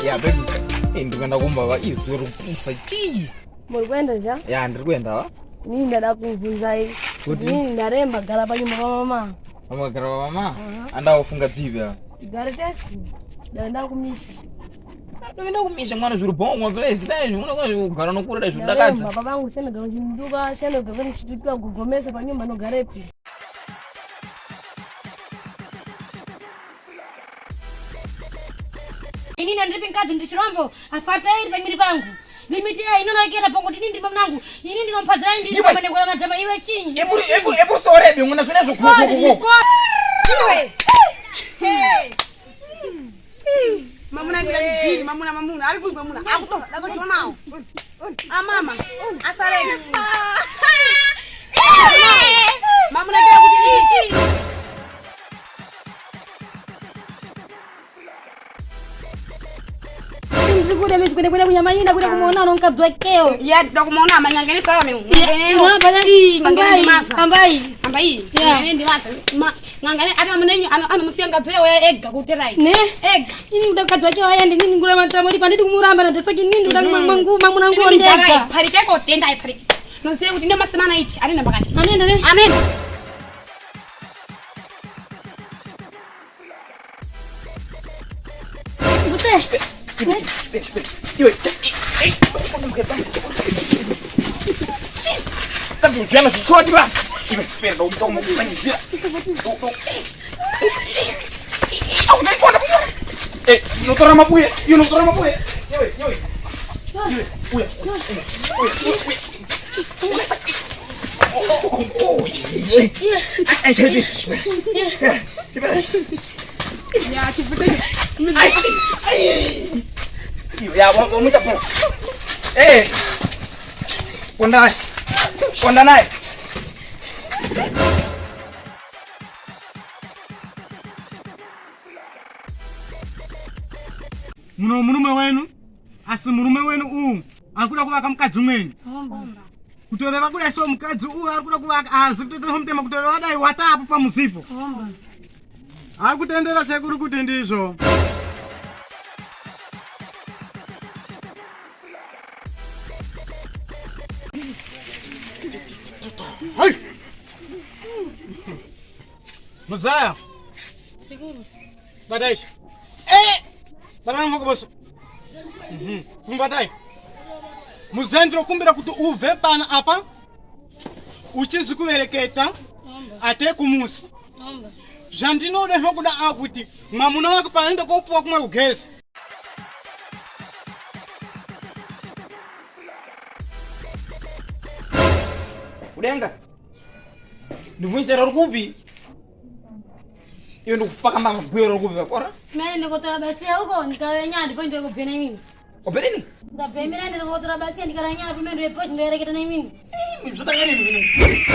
Ya baby. Ndikuenda kumba izwi rupisa chi. Muri kwenda ja? Ya ndiri kuenda wa. Nini ndada kubvunza iyi. Kuti? Nini ndaremba gara panyumba pamama. Mama gara mama. Andaofunga dzivi ya. Igare tesi. Ndaenda kumisha. Ndaenda kumisha mwana zviri bhomwa place dai unogara nokurira zvindakadza. Baba vangu sena gawo chinduka sena gawo chitukiwa kugomesa panyumba nogarepi. Inini andiripi nkadzi ndi chirombo afatairi pamiri pangu limiti ya inonakera pangu kuti ndimba mnangu ini ndinompadzira ndi pamene kwa matama iwe chinyi Ebu sorebe mwana zvinezo kuko. iwe Mamuna ngira kigini mamuna ari kuipa mamuna akutoka dakochwa nawo mama asareka mamuna ngira kuti ndikude mechikude kude kunyamanyina kude kumuona nonkadzwekeo ya dokumuona amanyangeni sawa mimi ambai ndi masa ngangane ati mamunenyu anomusianga dzewe ega kuterai ne ega ini ndakadzwekeo ayende nini ngula matamo ndi pandidi kumuramba na ndesaki nini ndamangwangu mamuna ngondeka parike ko tenda ai parike nonse kuti ndemasemana ichi ari namba kati anenda ne amen Você Iwe. Sabe ujana chichodi ba. Iwe penda umtomo kufanyizira. Au nani kwenda mwana? Notora mabuye. Notora mabuye. Iwe. Uya. ya kipute Ya vamos muita pão. Kwenda naye. Muno murume wenu asi murume wenu akuda kuvaka mukadzi umweni kutoreva kuda so mukadzi akuda kuvaka asi kutotoa mutema kutoreva dai watapo pamuzipo akutendera sekuri kuti ndizvo Muzaya Badaish Barang hokoboso Kumbatai Muzendro kumbira kuti uve pana apa uchizi kuvereketa ate kumusi Jandinode hokuda akuti mwamuna wake panenda kopuwa kumwe kugesi Udenga. Ndivunzera rukupi. Iyo ndikupaka mbanga bwero rukupi pakora. mene ndikotora basi huko nikale nyandi po ndio kupena mimi Opereni? ndapemera ndikotora basi ndikale nyandi pemene ndipo ndereketa na mimi Mzutangani mimi.